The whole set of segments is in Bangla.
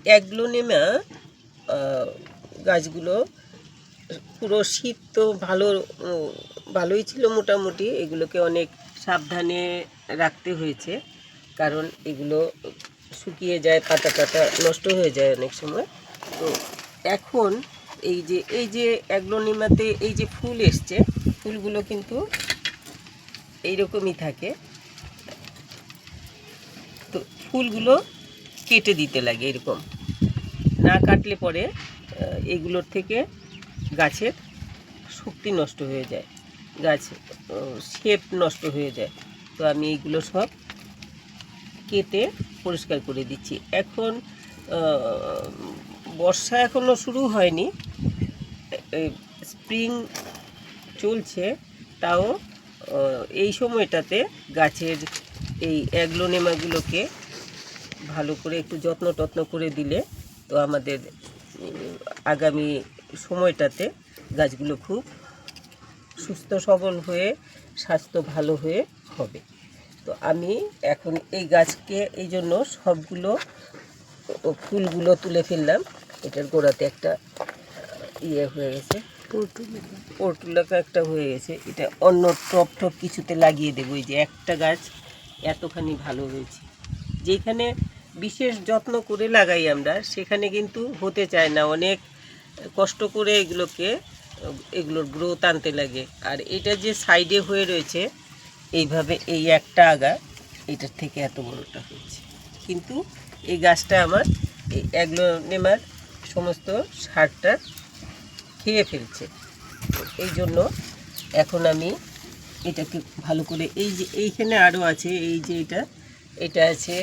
অ্যাগ্লোনেমা গাছগুলো পুরো শীত তো ভালোই ছিল মোটামুটি। এগুলোকে অনেক সাবধানে রাখতে হয়েছে, কারণ এগুলো শুকিয়ে যায়, পাতা টাতা নষ্ট হয়ে যায় অনেক সময়। তো এখন এই যে অ্যাগ্লোনেমাতে এই যে ফুল এসছে, ফুলগুলো কিন্তু এইরকমই থাকে। তো ফুলগুলো কেটে দিতে লাগে, এরকম না কাটলে পরে এগুলোর থেকে গাছের শক্তি নষ্ট হয়ে যায়, গাছ শেপ নষ্ট হয়ে যায়। তো আমি এইগুলো সব কেটে পরিষ্কার করে দিচ্ছি। এখন বর্ষা এখনও শুরু হয়নি, স্প্রিং চলছে, তাও এই সময়টাতে গাছের এই অ্যাগ্লোনেমাগুলোকে ভালো করে একটু যত্ন করে দিলে তো আমাদের আগামী সময়টাতে গাছগুলো খুব সুস্থ সবল হয়ে স্বাস্থ্য ভালো হয়ে হবে। তো আমি এখন এই গাছকে এই জন্য সবগুলো ফুলগুলো তুলে ফেললাম। এটার গোড়াতে একটা হয়ে গেছে, পর্টুলাকা একটা হয়ে গেছে। এটা অন্য টপ কিছুতে লাগিয়ে দেবো। এই যে একটা গাছ এতখানি ভালো হয়েছে, যেখানে বিশেষ যত্ন করে লাগাই আমরা, সেখানে কিন্তু হতে চায় না, অনেক কষ্ট করে এগুলোর গ্রোথ আনতে লাগে। আর এটা যে সাইডে হয়ে রয়েছে এইভাবে, এই একটা আগা এটার থেকে এত বড়টা হয়েছে, কিন্তু এই গাছটা আমার এই অ্যাগ্লোনেমার সমস্ত সারটা খেয়ে ফেলছে। এই জন্য এখন আমি এটাকে ভালো করে, এই যে এইখানে আরও আছে, এই যে এটা আছে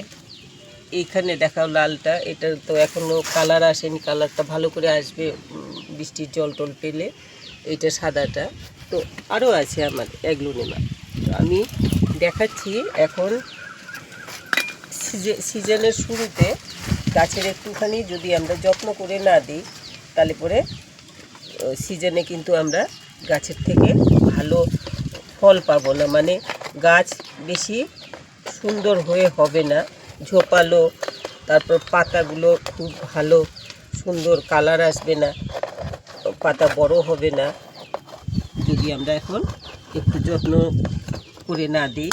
এইখানে দেখাও লালটা, এটা তো এখনও কালার আসেনি, কালারটা ভালো করে আসবে বৃষ্টির জল টল পেলে। এইটা সাদাটা, তো আরও আছে আমার অ্যাগ্লোনেমা। তো আমি দেখাচ্ছি এখন সিজনের শুরুতে গাছের একটুখানি যদি আমরা যত্ন করে না দিই, তাহলে পরে সিজনে কিন্তু আমরা গাছের থেকে ভালো ফল পাবো না, মানে গাছ বেশি সুন্দর হয়ে হবে না, ঝোপালো, তারপর পাতাগুলো খুব ভালো সুন্দর কালার আসবে না, পাতা বড় হবে না, যদি আমরা এখন একটু যত্ন করে না দিই,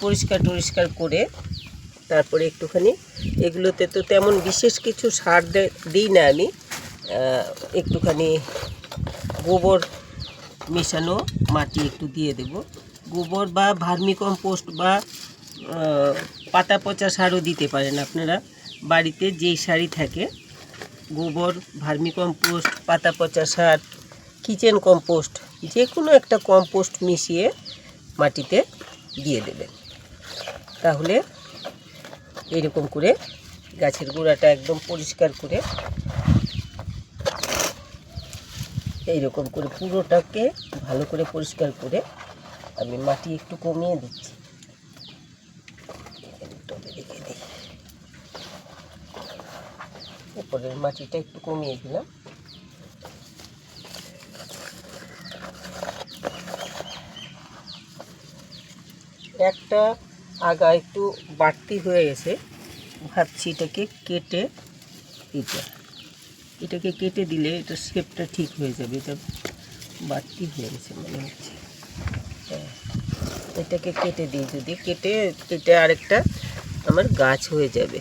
পরিষ্কার করে। তারপরে একটুখানি এগুলোতে তো তেমন বিশেষ কিছু সার দিই না আমি, একটুখানি গোবর মেশানো মাটি একটু দিয়ে দেব। গোবর বা ভার্মিকম্পোস্ট বা পাতা পচা সারও দিতে পারেন আপনারা, বাড়িতে যেই সারই থাকে, গোবর, ভার্মিকম্পোস্ট, পাতা পচা সার, কিচেন কম্পোস্ট, যে কোনো একটা কম্পোস্ট মিশিয়ে মাটিতে দিয়ে দেবেন। তাহলে এরকম করে গাছের গোড়াটা একদম পরিষ্কার করে, এইরকম করে পুরোটাকে ভালো করে পরিষ্কার করে আমি মাটি একটু কমিয়ে দিচ্ছি। টবে রেখে দিই, উপরের মাটিটা একটু কমিয়ে দিলাম। একটা আগা একটু বাড়তি হয়ে গেছে, ভাবছি এটাকে কেটে এটাকে কেটে দিলে এটা শেপটা ঠিক হয়ে যাবে। এটা বাড়তি হয়ে গেছে মনে হচ্ছে, হ্যাঁ, এটাকে কেটে দিই, যদি কেটে আরেকটা আমার গাছ হয়ে যাবে।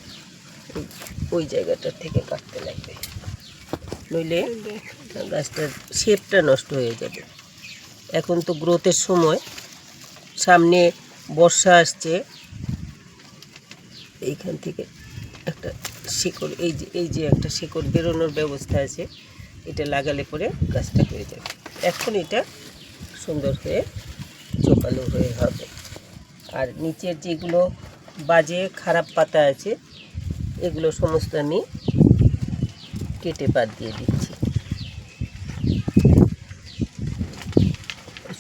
ওই জায়গাটার থেকে কাটতে লাগবে, নইলে গাছটার শেপটা নষ্ট হয়ে যাবে। এখন তো গ্রোথের সময়, সামনে বর্ষা আসছে, এইখান থেকে একটা শিকড়, এই যে একটা শিকড় বেরোনোর ব্যবস্থা আছে, এটা লাগালে পরে গাছটা হয়ে যাবে। এখন এটা সুন্দর হয়ে ঝোপালো হয়ে হবে। আর নিচের যেগুলো বাজে খারাপ পাতা আছে, এগুলো সমস্ত আমি কেটে বাদ দিয়ে দিচ্ছি।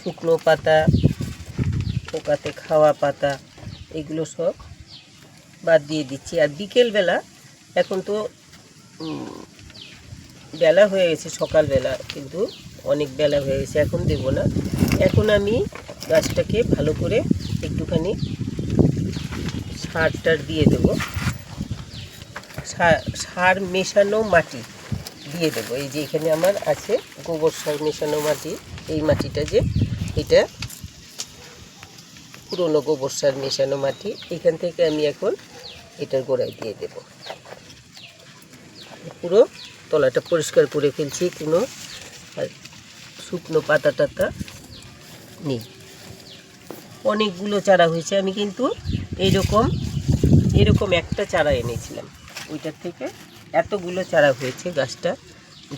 শুকনো পাতা, পোকাতে খাওয়া পাতা, এগুলো সব বাদ দিয়ে দিচ্ছি। আর বিকেলবেলা, এখন তো বেলা হয়ে গেছে, সকালবেলা কিন্তু অনেক বেলা হয়ে গেছে, এখন দেব না। এখন আমি গাছটাকে ভালো করে একটুখানি সার টার দিয়ে দেবো। সার মেশানো মাটি দিয়ে দেবো। এই যে এখানে আমার আছে গোবর সার মেশানো মাটি, এই মাটিটা যে এটা পুরনো গোবর সার মেশানো মাটি, এখান থেকে আমি এখন এটার গোড়ায় দিয়ে দেব। পুরো তলাটা পরিষ্কার করে ফেলছি, কোনো আর শুকনো পাতা টাতা নেই। অনেকগুলো চারা হয়েছে, আমি কিন্তু এরকম একটা চারা এনেছিলাম, ওইটার থেকে এতগুলো চারা হয়েছে, গাছটা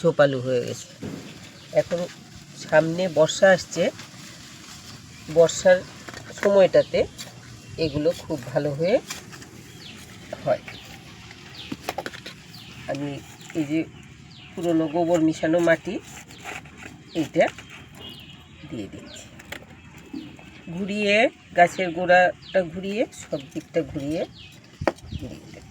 ঝোপালু হয়ে গেছে। এখন সামনে বর্ষা আসছে, বর্ষার সময়টাতে এগুলো খুব ভালো হয়ে হয়। আমি এই যে পুরনো গোবর মিশানো মাটি এইটা দিয়ে দিচ্ছি, ঘুরিয়ে গাছের গোড়াটা ঘুরিয়ে সব দিকটা ঘুরিয়ে দিয়ে দেব।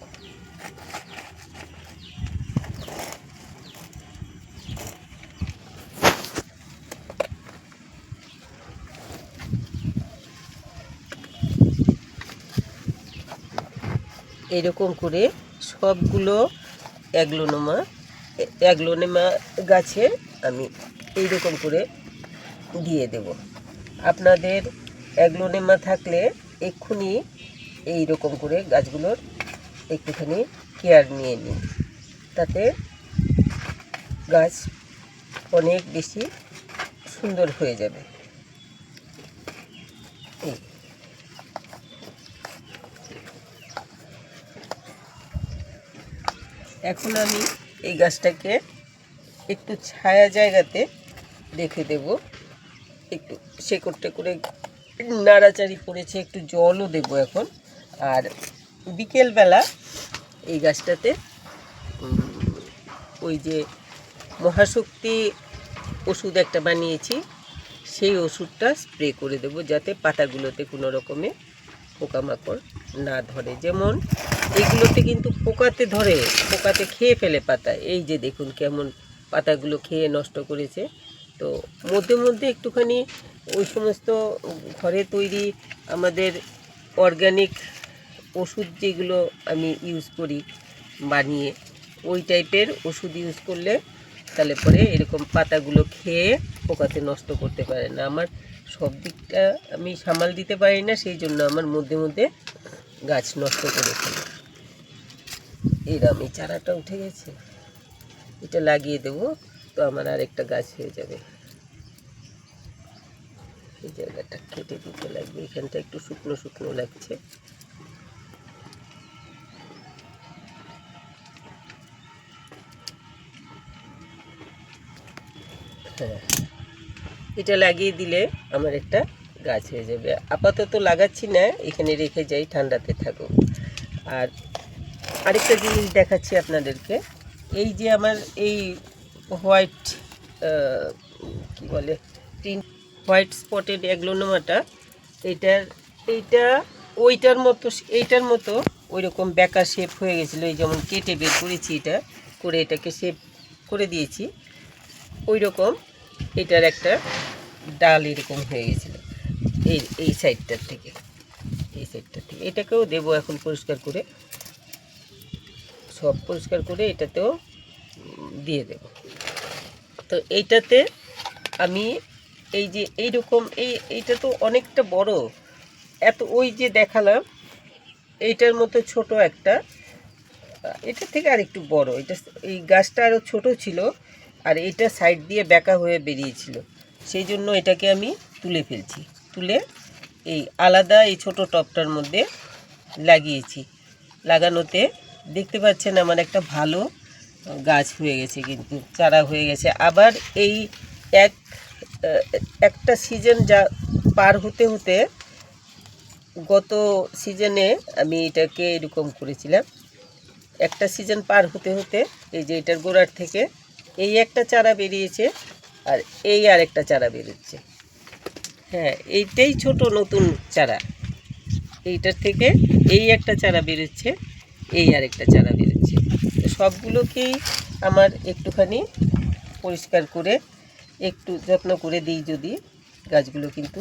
এরকম করে সবগুলো অ্যাগ্লোনেমা গাছে আমি এইরকম করে দিয়ে দেব। আপনাদের অ্যাগ্লোনেমা থাকলে এক্ষুনি এইরকম করে গাছগুলোর একটুখানি কেয়ার নিয়ে নিন, তাতে গাছ অনেক বেশি সুন্দর হয়ে যাবে। এখন আমি এই গাছটাকে একটু ছায়া জায়গাতে রেখে দেব, একটু শেকড়টা করে নাড়াচাড়ি করেছে, একটু জলও দেব এখন। আর বিকেলবেলা এই গাছটাতে ওই যে মহাশক্তি ওষুধ একটা বানিয়েছি, সেই ওষুধটা স্প্রে করে দেব, যাতে পাতাগুলোতে কোনো রকমে পোকামাকড় না ধরে। যেমন এগুলোতে কিন্তু পোকাতে ধরে, পোকাতে খেয়ে ফেলে পাতা, এই যে দেখুন কেমন পাতাগুলো খেয়ে নষ্ট করেছে। তো মধ্যে মধ্যে একটুখানি ওই সমস্ত ঘরে তৈরি আমাদের অর্গানিক ওষুধ যেগুলো আমি ইউজ করি বানিয়ে, ওই টাইপের ওষুধ ইউজ করলে তাহলে পরে এরকম পাতাগুলো খেয়ে পোকাতে নষ্ট করতে পারে না। আমার সব দিকটা আমি সামাল দিতে পারি না, সেই জন্য আমার মধ্যে মধ্যে গাছ নষ্ট করে ফেলে। এরকম এই চারাটা উঠে গেছে, এটা লাগিয়ে দেবো, তো আমার আরেকটা গাছ হয়ে যাবে। এই জায়গাটা কেটে দিতে লাগবে, এখানটা একটু শুকনো শুকনো লাগছে। হ্যাঁ, এটা লাগিয়ে দিলে আমার একটা গাছ হয়ে যাবে। আপাতত লাগাচ্ছি না, এখানে রেখে যাই, ঠান্ডাতে থাকুক। আর আরেকটা জিনিস দেখাচ্ছি আপনাদেরকে, এই যে আমার এই হোয়াইট কি বলে প্রিন্ট হোয়াইট স্পটেড অ্যাগ্লোনেমাটা, এইটা এইটার মতো ওই রকম বেঁকা শেপ হয়ে গেছিলো। এই যেমন কেটে বের করেছি, এটা করে এটাকে শেপ করে দিয়েছি, ওই রকম এটার একটা ডাল এরকম হয়ে গেছিলো এই সাইডটার থেকে, এটাকেও দেবো এখন পরিষ্কার করে, সব পরিষ্কার করে এটাতেও দিয়ে দেব। তো এইটাতে আমি এই যে এইরকম এইটা তো অনেকটা বড়, এত ওই যে দেখালাম এইটার মতো ছোট একটা, এটা থেকে আর একটু বড়, এটা এই গাছটা আরও ছোট ছিল, আর এটা সাইড দিয়ে বেঁকা হয়ে বেরিয়েছিল, সেই জন্য এটাকে আমি তুলে ফেলছি, তুলে এই আলাদা এই ছোট টবটার মধ্যে লাগিয়েছি। লাগানোতে দেখতে পাচ্ছেন আমার একটা ভালো গাছ হয়ে গেছে, কিন্তু চারা হয়ে গেছে। আবার এই একটা সিজন যা পার হতে হতে গত সিজনে আমি এটাকে এরকম করেছিলাম, একটা সিজন পার হতে হতে এই যে এটার গোড়ার থেকে এই একটা চারা বেরিয়েছে, আর এই আর একটা চারা বেরোচ্ছে। হ্যাঁ, এইটাই ছোট নতুন চারা, এইটার থেকে এই একটা চারা বেরোচ্ছে, এই আর একটা চারা বেরোচ্ছে। তো সবগুলোকেই আমার একটুখানি পরিষ্কার করে একটু যত্ন করে দিই যদি, গাছগুলো কিন্তু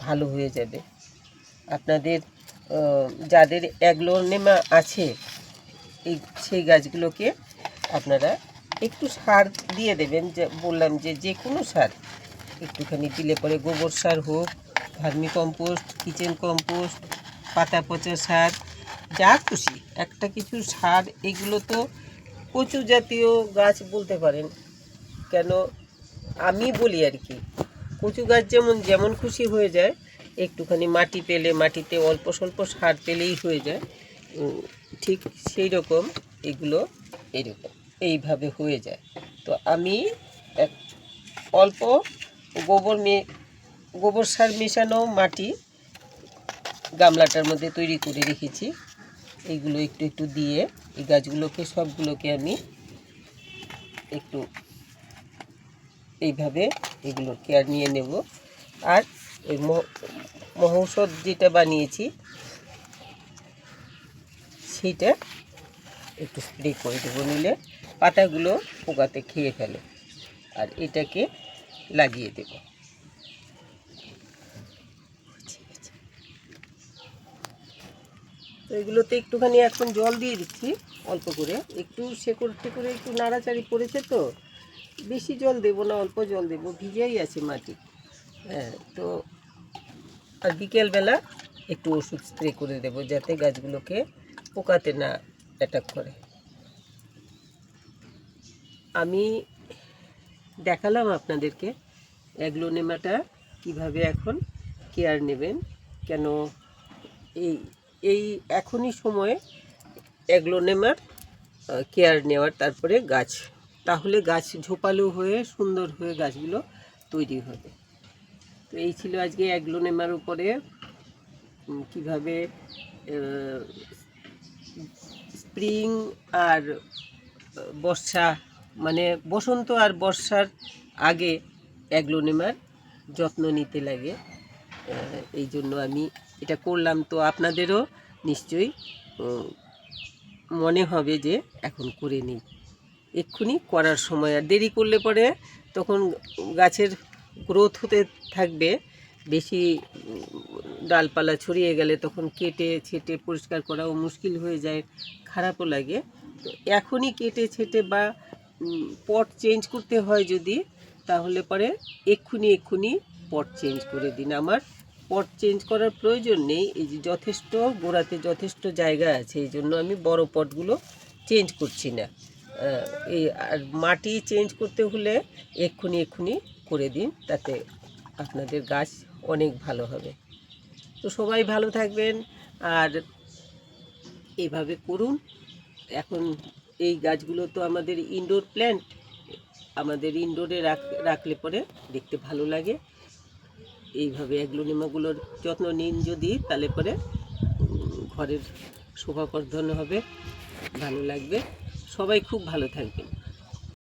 ভালো হয়ে যাবে। আপনাদের যাদের অ্যাগ্লোনেমা আছে সেই গাছগুলোকে আপনারা একটু সার দিয়ে দেবেন, যে বললাম যে কোনো সার একটুখানি দিলে পরে গোবর সার হোক, ভার্মি কম্পোস্ট, কিচেন কম্পোস্ট, পাতা পচা সার, যা খুশি একটা কিছু সার। এগুলো তো কচু জাতীয় গাছ বলতে পারেন, কেন আমি বলি আর কি, কচু গাছ যেমন যেমন খুশি হয়ে যায়, একটুখানি মাটি পেলে, মাটিতে অল্প স্বল্প সার পেলেই হয়ে যায়, ঠিক সেই রকম এগুলো এইরকম এইভাবে হয়ে যায়। তো আমি এক অল্প গোবর সার মেশানো মাটি গামলাটার মধ্যে তৈরি করে রেখেছি। এইগুলো একটু একটু দিয়ে এই গাছগুলোকে সবগুলোকে আমি একটু এইভাবে এগুলোর কেয়ার নিয়ে নেব। আর ওই মহৌষধ যেটা বানিয়েছি সেইটা একটু স্প্রে করে দেবো, নিলে পাতাগুলো পোকাতে খেয়ে ফেলে। আর এটাকে লাগিয়ে দেব। তো এগুলোতে একটুখানি এখন জল দিয়ে দিচ্ছি অল্প করে, একটু শেকড় টেকড়ে একটু নাড়াচাড়ি পড়েছে, তো বেশি জল দেব না, অল্প জল দেব, ভিজেই আছে মাটি। হ্যাঁ, তো আর বিকেলবেলা একটু ওষুধ স্প্রে করে দেব, যাতে গাছগুলোকে পোকাতে না অ্যাটাক করে। আমি দেখালাম আপনাদেরকে অ্যাগ্লোনেমাটা কিভাবে এখন কেয়ার নেবেন, কেন এই এই এখনই সময়ে অ্যাগ্লোনেমার কেয়ার নেওয়ার, তারপরে গাছ, তাহলে গাছ ঝোপালো হয়ে সুন্দর হয়ে গাছগুলো তৈরি হবে। তো এই ছিল আজকে অ্যাগ্লোনেমার উপরে কিভাবে স্প্রিং আর বর্ষা, মানে বসন্ত আর বর্ষার আগে অ্যাগ্লোনেমার যত্ন নিতে লাগে। এই জন্য আমি এটা করলাম। তো আপনাদেরও নিশ্চয়ই মনে হবে যে এখন করে নিই, এক্ষুনি করার সময়। আর দেরি করলে পরে তখন গাছের গ্রোথ হতে থাকবে, বেশি ডালপালা ছড়িয়ে গেলে তখন কেটে ছেটে পরিষ্কার করাও মুশকিল হয়ে যায়, খারাপও লাগে। তো এখনই কেটে ছেটে বা পট চেঞ্জ করতে হয় যদি, তাহলে পরে এক্ষুনি পট চেঞ্জ করে দিন। আমার পট চেঞ্জ করার প্রয়োজন নেই, এই যে যথেষ্ট গোড়াতে যথেষ্ট জায়গা আছে, এই জন্য আমি বড় পটগুলো চেঞ্জ করছি না। এই আর মাটি চেঞ্জ করতে হলে এক্ষুনি করে দিন, তাতে আপনাদের গাছ অনেক ভালো হবে। তো সবাই ভালো থাকবেন আর এইভাবে করুন। এখন এই গাছগুলো তো আমাদের ইনডোর প্ল্যান্ট, আমাদের ইনডোরে রাখলে পরে দেখতে ভালো লাগে। এইভাবে অ্যাগ্লোনেমাগুলোর যত্ন নিন যদি, তাহলে পরে ঘরের শোভাবর্ধন হবে, ভালো লাগবে। সবাই খুব ভালো থাকবেন।